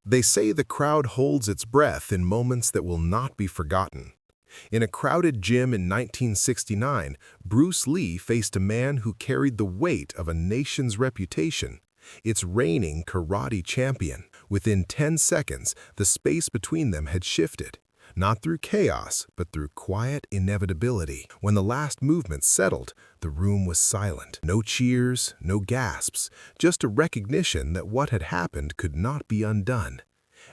They say the crowd holds its breath in moments that will not be forgotten. In a crowded gym in 1969, Bruce Lee faced a man who carried the weight of a nation's reputation, its reigning karate champion. Within 10 seconds, the space between them had shifted, not through chaos, but through quiet inevitability. When the last movement settled, the room was silent. No cheers, no gasps, just a recognition that what had happened could not be undone.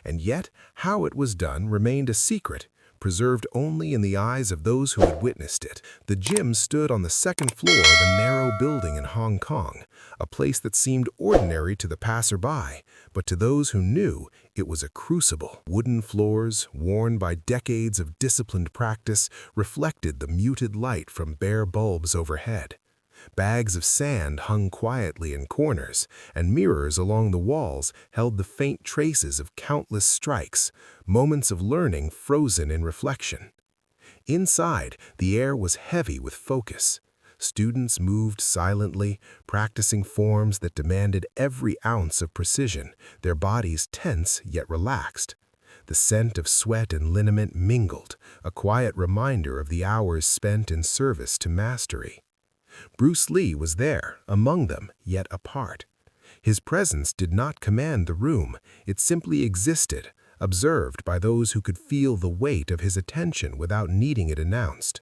And yet, how it was done remained a secret, preserved only in the eyes of those who had witnessed it. The gym stood on the second floor of a narrow building in Hong Kong, a place that seemed ordinary to the passerby, but to those who knew, it was a crucible. Wooden floors, worn by decades of disciplined practice, reflected the muted light from bare bulbs overhead. Bags of sand hung quietly in corners, and mirrors along the walls held the faint traces of countless strikes, moments of learning frozen in reflection. Inside, the air was heavy with focus. Students moved silently, practicing forms that demanded every ounce of precision, their bodies tense yet relaxed. The scent of sweat and liniment mingled, a quiet reminder of the hours spent in service to mastery. Bruce Lee was there, among them, yet apart. His presence did not command the room, it simply existed, observed by those who could feel the weight of his attention without needing it announced.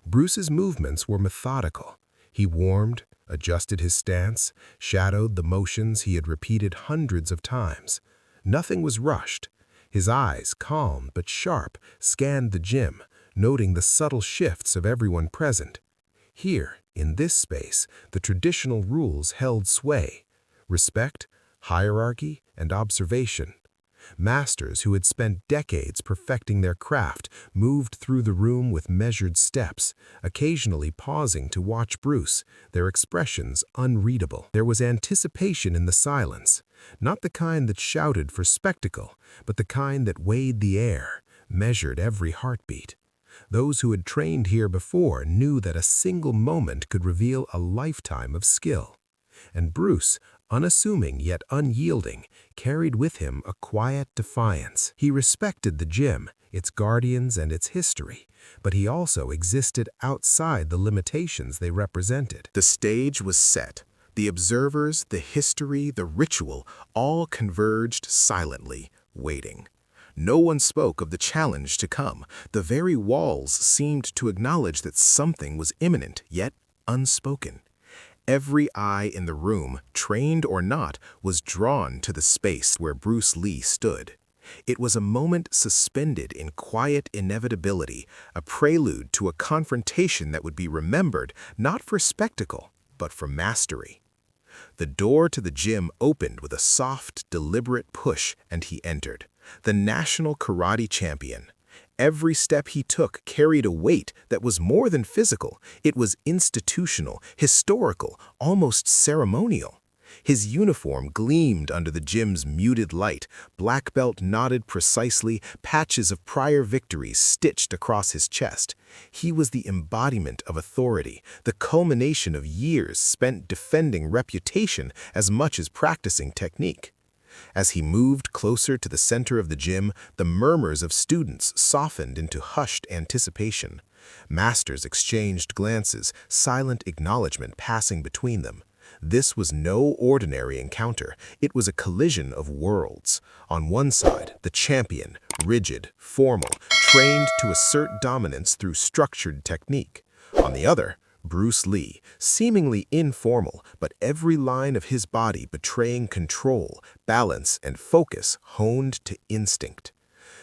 Bruce's movements were methodical. He warmed, adjusted his stance, shadowed the motions he had repeated hundreds of times. Nothing was rushed. His eyes, calm but sharp, scanned the gym, noting the subtle shifts of everyone present. Here, in this space, the traditional rules held sway: respect, hierarchy, and observation. Masters who had spent decades perfecting their craft moved through the room with measured steps, occasionally pausing to watch Bruce, their expressions unreadable. There was anticipation in the silence, not the kind that shouted for spectacle, but the kind that weighed the air, measured every heartbeat. Those who had trained here before knew that a single moment could reveal a lifetime of skill. And Bruce, unassuming yet unyielding, carried with him a quiet defiance. He respected the gym, its guardians and its history, but he also existed outside the limitations they represented. The stage was set. The observers, the history, the ritual, all converged silently, waiting. No one spoke of the challenge to come. The very walls seemed to acknowledge that something was imminent, yet unspoken. Every eye in the room, trained or not, was drawn to the space where Bruce Lee stood. It was a moment suspended in quiet inevitability, a prelude to a confrontation that would be remembered not for spectacle, but for mastery. The door to the gym opened with a soft, deliberate push, and he entered. The national karate champion. Every step he took carried a weight that was more than physical. It was institutional, historical, almost ceremonial. His uniform gleamed under the gym's muted light, black belt knotted precisely, patches of prior victories stitched across his chest. He was the embodiment of authority, the culmination of years spent defending reputation as much as practicing technique. As he moved closer to the center of the gym, the murmurs of students softened into hushed anticipation. Masters exchanged glances, silent acknowledgement passing between them. This was no ordinary encounter. It was a collision of worlds. On one side, the champion, rigid, formal, trained to assert dominance through structured technique. On the other, Bruce Lee, seemingly informal, but every line of his body betraying control, balance, and focus honed to instinct.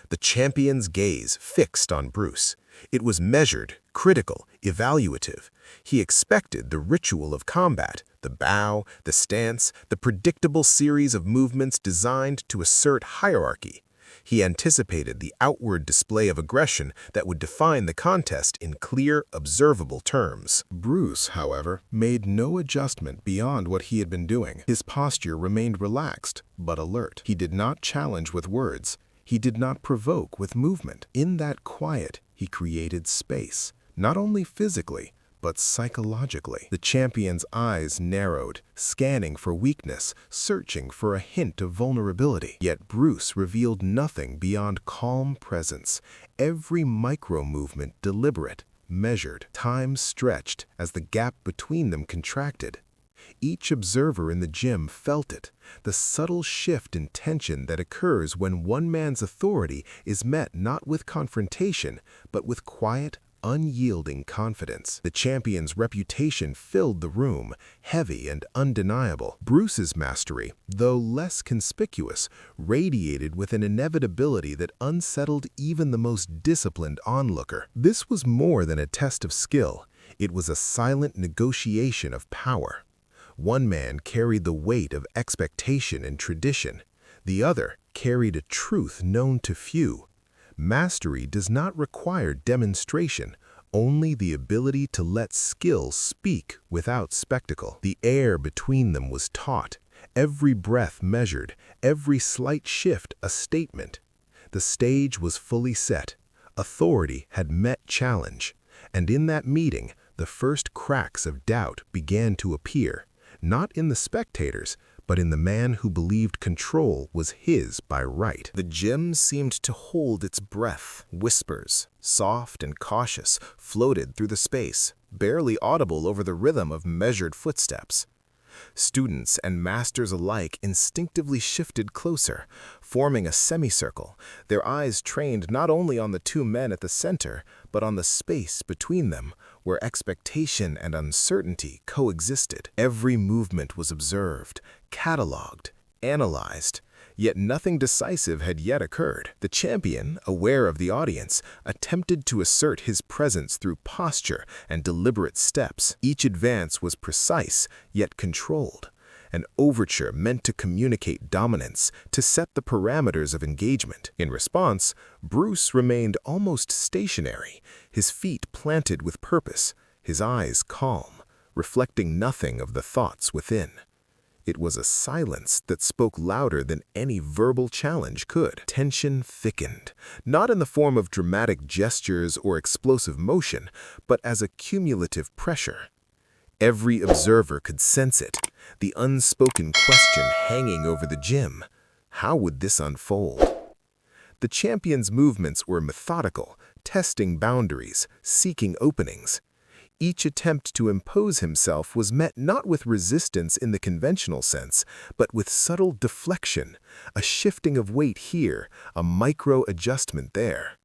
The champion's gaze fixed on Bruce. It was measured, critical, evaluative. He expected the ritual of combat, the bow, the stance, the predictable series of movements designed to assert hierarchy. He anticipated the outward display of aggression that would define the contest in clear, observable terms. Bruce, however, made no adjustment beyond what he had been doing. His posture remained relaxed, but alert. He did not challenge with words. He did not provoke with movement. In that quiet, he created space, not only physically, but psychologically. The champion's eyes narrowed, scanning for weakness, searching for a hint of vulnerability. Yet Bruce revealed nothing beyond calm presence, every micro-movement deliberate, measured, time stretched as the gap between them contracted. Each observer in the gym felt it, the subtle shift in tension that occurs when one man's authority is met not with confrontation, but with quiet, unyielding confidence. The champion's reputation filled the room, heavy and undeniable. Bruce's mastery, though less conspicuous, radiated with an inevitability that unsettled even the most disciplined onlooker. This was more than a test of skill. It was a silent negotiation of power. One man carried the weight of expectation and tradition. The other carried a truth known to few. Mastery does not require demonstration, only the ability to let skill speak without spectacle. The air between them was taut, every breath measured, every slight shift a statement. The stage was fully set. Authority had met challenge, and in that meeting, the first cracks of doubt began to appear, not in the spectators, but in the man who believed control was his by right. The gym seemed to hold its breath. Whispers, soft and cautious, floated through the space, barely audible over the rhythm of measured footsteps. Students and masters alike instinctively shifted closer, forming a semicircle, their eyes trained not only on the two men at the center, but on the space between them, where expectation and uncertainty coexisted. Every movement was observed, catalogued, analyzed, yet nothing decisive had yet occurred. The champion, aware of the audience, attempted to assert his presence through posture and deliberate steps. Each advance was precise, yet controlled. An overture meant to communicate dominance, to set the parameters of engagement. In response, Bruce remained almost stationary, his feet planted with purpose, his eyes calm, reflecting nothing of the thoughts within. It was a silence that spoke louder than any verbal challenge could. Tension thickened, not in the form of dramatic gestures or explosive motion, but as a cumulative pressure. Every observer could sense it, the unspoken question hanging over the gym. How would this unfold? The champion's movements were methodical, testing boundaries, seeking openings. Each attempt to impose himself was met not with resistance in the conventional sense, but with subtle deflection, a shifting of weight here, a micro-adjustment there.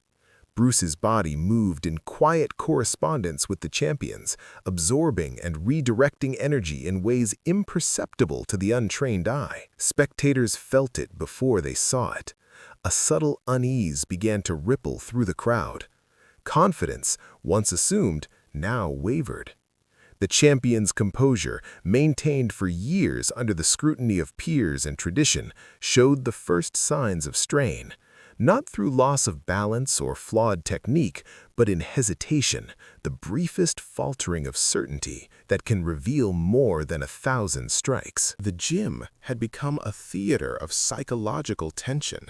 Bruce's body moved in quiet correspondence with the champion's, absorbing and redirecting energy in ways imperceptible to the untrained eye. Spectators felt it before they saw it. A subtle unease began to ripple through the crowd. Confidence, once assumed, now wavered. The champion's composure, maintained for years under the scrutiny of peers and tradition, showed the first signs of strain, not through loss of balance or flawed technique, but in hesitation, the briefest faltering of certainty that can reveal more than 1,000 strikes. The gym had become a theater of psychological tension.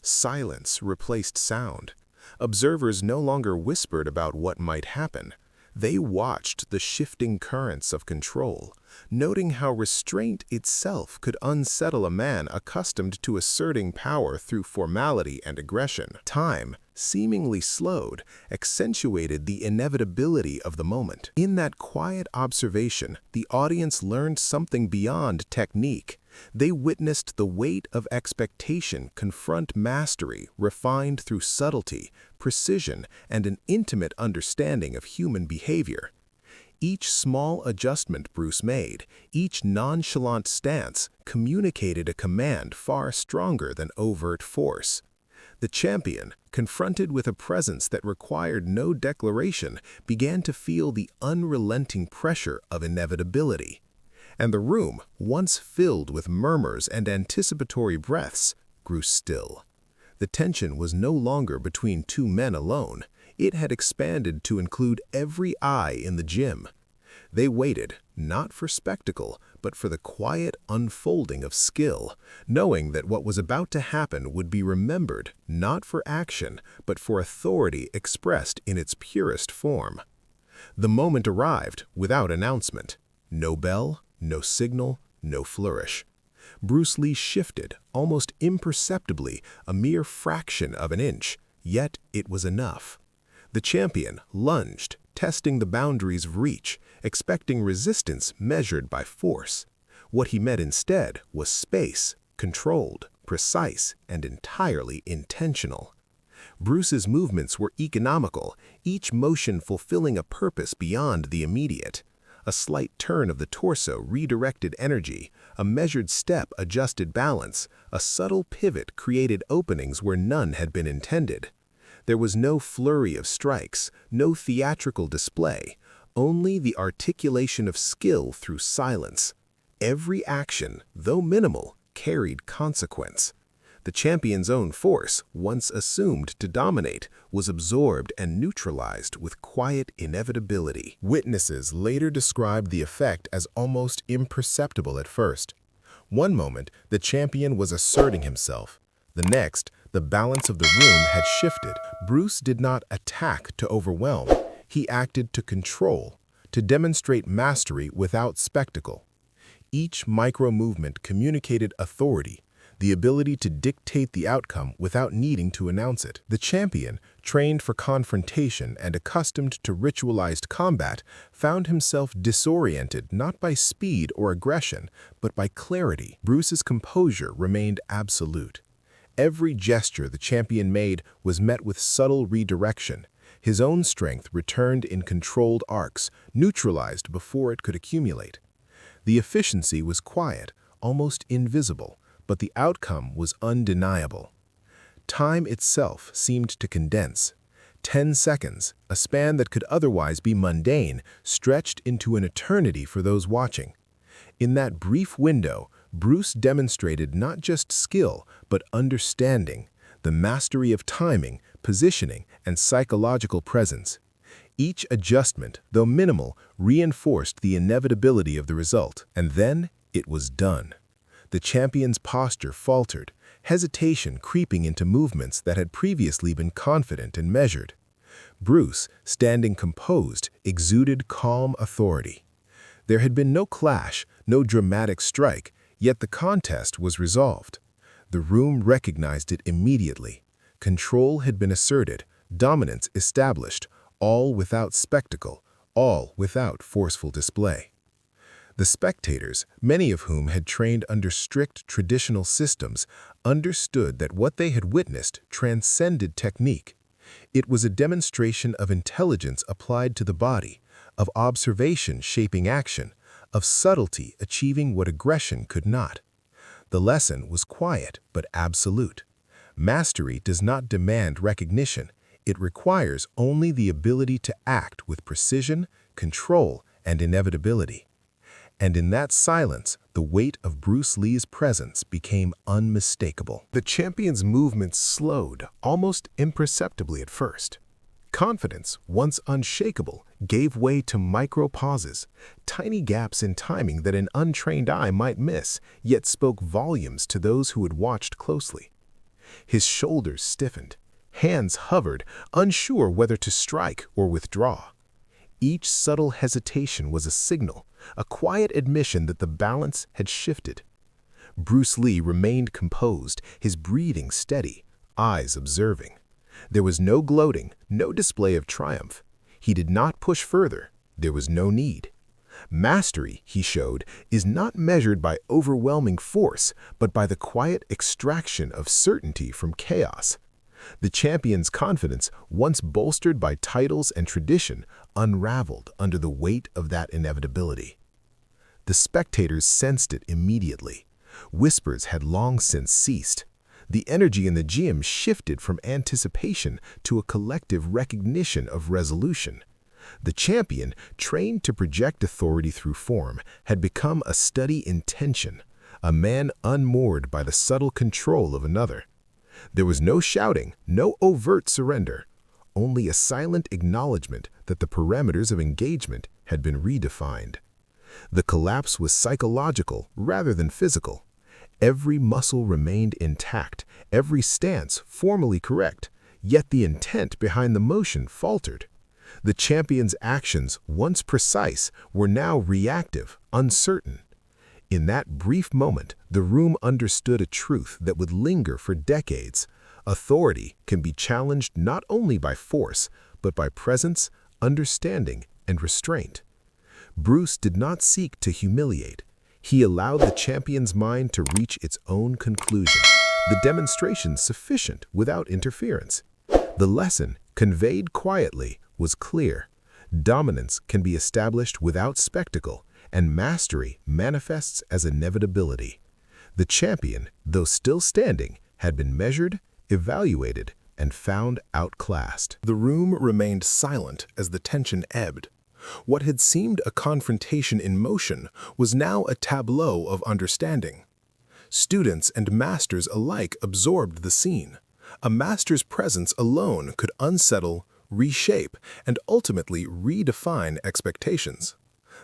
Silence replaced sound. Observers no longer whispered about what might happen. They watched the shifting currents of control, noting how restraint itself could unsettle a man accustomed to asserting power through formality and aggression. Time, seemingly slowed, accentuated the inevitability of the moment. In that quiet observation, the audience learned something beyond technique. They witnessed the weight of expectation confront mastery refined through subtlety, precision, and an intimate understanding of human behavior. Each small adjustment Bruce made, each nonchalant stance, communicated a command far stronger than overt force. The champion, confronted with a presence that required no declaration, began to feel the unrelenting pressure of inevitability. And the room, once filled with murmurs and anticipatory breaths, grew still. The tension was no longer between two men alone. It had expanded to include every eye in the gym. They waited, not for spectacle, but for the quiet unfolding of skill, knowing that what was about to happen would be remembered not for action, but for authority expressed in its purest form. The moment arrived without announcement. No bell, no signal, no flourish. Bruce Lee shifted, almost imperceptibly, a mere fraction of an inch, yet it was enough. The champion lunged, testing the boundaries of reach, expecting resistance measured by force. What he met instead was space, controlled, precise, and entirely intentional. Bruce's movements were economical, each motion fulfilling a purpose beyond the immediate. A slight turn of the torso redirected energy, a measured step adjusted balance, a subtle pivot created openings where none had been intended. There was no flurry of strikes, no theatrical display, only the articulation of skill through silence. Every action, though minimal, carried consequence. The champion's own force, once assumed to dominate, was absorbed and neutralized with quiet inevitability. Witnesses later described the effect as almost imperceptible at first. One moment, the champion was asserting himself. The next, the balance of the room had shifted. Bruce did not attack to overwhelm. He acted to control, to demonstrate mastery without spectacle. Each micro-movement communicated authority, the ability to dictate the outcome without needing to announce it. The champion, trained for confrontation and accustomed to ritualized combat, found himself disoriented not by speed or aggression, but by clarity. Bruce's composure remained absolute. Every gesture the champion made was met with subtle redirection. His own strength returned in controlled arcs, neutralized before it could accumulate. The efficiency was quiet, almost invisible, but the outcome was undeniable. Time itself seemed to condense. 10 seconds, a span that could otherwise be mundane, stretched into an eternity for those watching. In that brief window, Bruce demonstrated not just skill, but understanding, the mastery of timing, positioning, and psychological presence. Each adjustment, though minimal, reinforced the inevitability of the result. And then it was done. The champion's posture faltered, hesitation creeping into movements that had previously been confident and measured. Bruce, standing composed, exuded calm authority. There had been no clash, no dramatic strike, yet the contest was resolved. The room recognized it immediately. Control had been asserted, dominance established, all without spectacle, all without forceful display. The spectators, many of whom had trained under strict traditional systems, understood that what they had witnessed transcended technique. It was a demonstration of intelligence applied to the body, of observation shaping action, of subtlety achieving what aggression could not. The lesson was quiet but absolute. Mastery does not demand recognition. It requires only the ability to act with precision, control, and inevitability. And in that silence, the weight of Bruce Lee's presence became unmistakable. The champion's movements slowed, almost imperceptibly at first. Confidence, once unshakable, gave way to micro-pauses, tiny gaps in timing that an untrained eye might miss, yet spoke volumes to those who had watched closely. His shoulders stiffened, hands hovered, unsure whether to strike or withdraw. Each subtle hesitation was a signal, a quiet admission that the balance had shifted. Bruce Lee remained composed, his breathing steady, eyes observing. There was no gloating, no display of triumph. He did not push further. There was no need. Mastery, he showed, is not measured by overwhelming force, but by the quiet extraction of certainty from chaos. The champion's confidence, once bolstered by titles and tradition, unraveled under the weight of that inevitability. The spectators sensed it immediately. Whispers had long since ceased. The energy in the gym shifted from anticipation to a collective recognition of resolution. The champion, trained to project authority through form, had become a study in tension, a man unmoored by the subtle control of another. There was no shouting, no overt surrender, only a silent acknowledgement that the parameters of engagement had been redefined. The collapse was psychological rather than physical. Every muscle remained intact, every stance formally correct, yet the intent behind the motion faltered. The champion's actions, once precise, were now reactive, uncertain. In that brief moment, the room understood a truth that would linger for decades. Authority can be challenged not only by force, but by presence, understanding, and restraint. Bruce did not seek to humiliate. He allowed the champion's mind to reach its own conclusion, the demonstration sufficient without interference. The lesson, conveyed quietly, was clear. Dominance can be established without spectacle, and mastery manifests as inevitability. The champion, though still standing, had been measured, evaluated, and found outclassed. The room remained silent as the tension ebbed. What had seemed a confrontation in motion was now a tableau of understanding. Students and masters alike absorbed the scene. A master's presence alone could unsettle, reshape, and ultimately redefine expectations.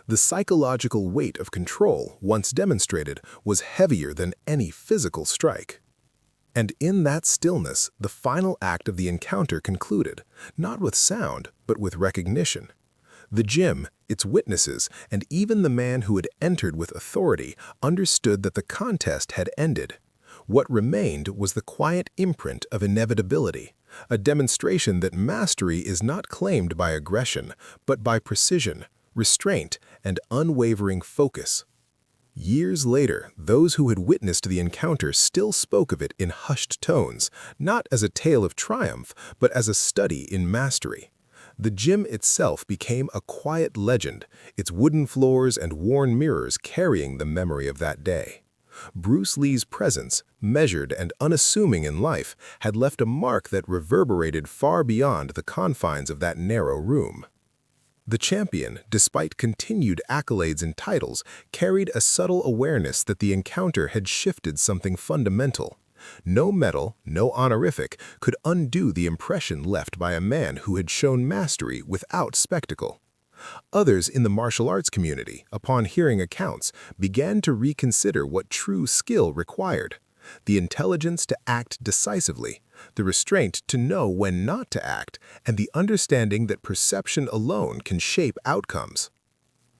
The psychological weight of control, once demonstrated, was heavier than any physical strike. And in that stillness, the final act of the encounter concluded, not with sound, but with recognition. The gym, its witnesses, and even the man who had entered with authority understood that the contest had ended. What remained was the quiet imprint of inevitability, a demonstration that mastery is not claimed by aggression, but by precision, restraint, and unwavering focus. Years later, those who had witnessed the encounter still spoke of it in hushed tones, not as a tale of triumph, but as a study in mastery. The gym itself became a quiet legend, its wooden floors and worn mirrors carrying the memory of that day. Bruce Lee's presence, measured and unassuming in life, had left a mark that reverberated far beyond the confines of that narrow room. The champion, despite continued accolades and titles, carried a subtle awareness that the encounter had shifted something fundamental. No medal, no honorific, could undo the impression left by a man who had shown mastery without spectacle. Others in the martial arts community, upon hearing accounts, began to reconsider what true skill required. The intelligence to act decisively, the restraint to know when not to act, and the understanding that perception alone can shape outcomes.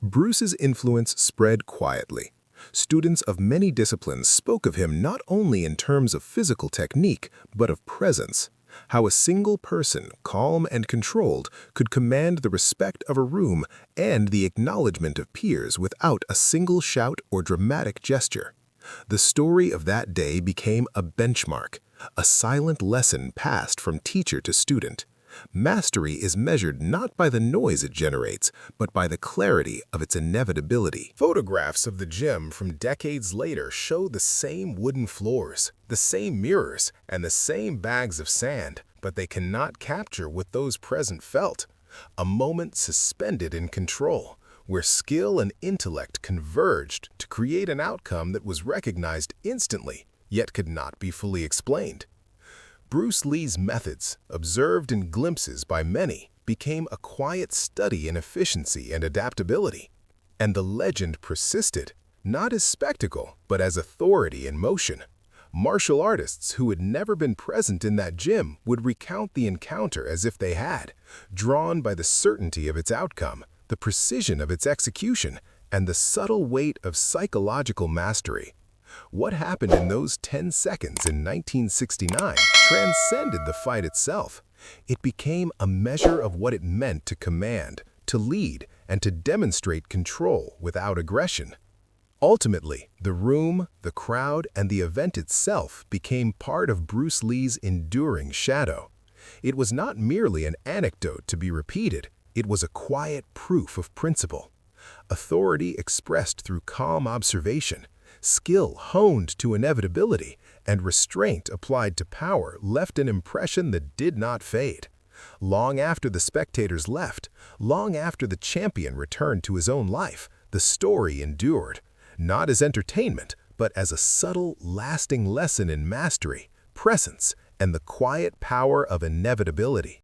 Bruce's influence spread quietly. Students of many disciplines spoke of him not only in terms of physical technique, but of presence. How a single person, calm and controlled, could command the respect of a room and the acknowledgement of peers without a single shout or dramatic gesture. The story of that day became a benchmark, a silent lesson passed from teacher to student. Mastery is measured not by the noise it generates, but by the clarity of its inevitability. Photographs of the gym from decades later show the same wooden floors, the same mirrors, and the same bags of sand, but they cannot capture what those present felt. A moment suspended in control, where skill and intellect converged to create an outcome that was recognized instantly, yet could not be fully explained. Bruce Lee's methods, observed in glimpses by many, became a quiet study in efficiency and adaptability. And the legend persisted, not as spectacle, but as authority in motion. Martial artists who had never been present in that gym would recount the encounter as if they had, drawn by the certainty of its outcome, the precision of its execution, and the subtle weight of psychological mastery. What happened in those 10 seconds in 1969 transcended the fight itself. It became a measure of what it meant to command, to lead, and to demonstrate control without aggression. Ultimately, the room, the crowd, and the event itself became part of Bruce Lee's enduring shadow. It was not merely an anecdote to be repeated, it was a quiet proof of principle. Authority expressed through calm observation, skill honed to inevitability, and restraint applied to power left an impression that did not fade. Long after the spectators left, long after the champion returned to his own life, the story endured, not as entertainment, but as a subtle, lasting lesson in mastery, presence, and the quiet power of inevitability.